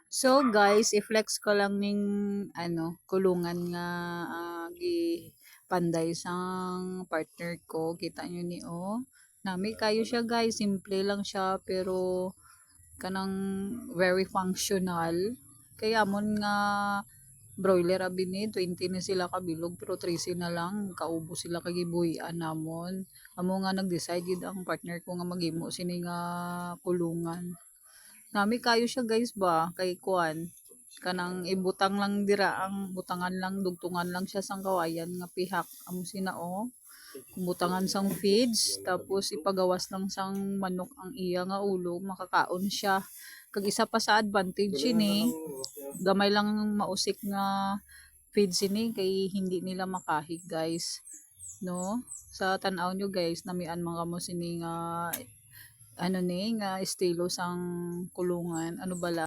So guys, i-flex ko lang ning kulungan nga gi panday sang partner ko. Kita nyo ni Nami kayo siya guys, simple lang siya pero kanang very functional. Kaya mon nga broiler abi ni 20 na sila kabilog pero 13 na lang kaubo sila kagibuhian namon. Amo nga nag-decide gid ang partner ko nga maghimo sini nga kulungan. Nami kayo siya guys ba kay kuan kanang ibutang lang dira ang butangan lang dugtungan lang siya sang kawayan nga pihak amo sina butangan sang feeds tapos ipagawas lang sang manok ang iya nga ulo makakaon siya kag isa pa sa advantage ini gamay lang mausik nga feeds ini kay hindi nila makahig guys no sa tan-aw nyo guys namian mga mo sini nga ano ni nga estilo sang kulungan ano bala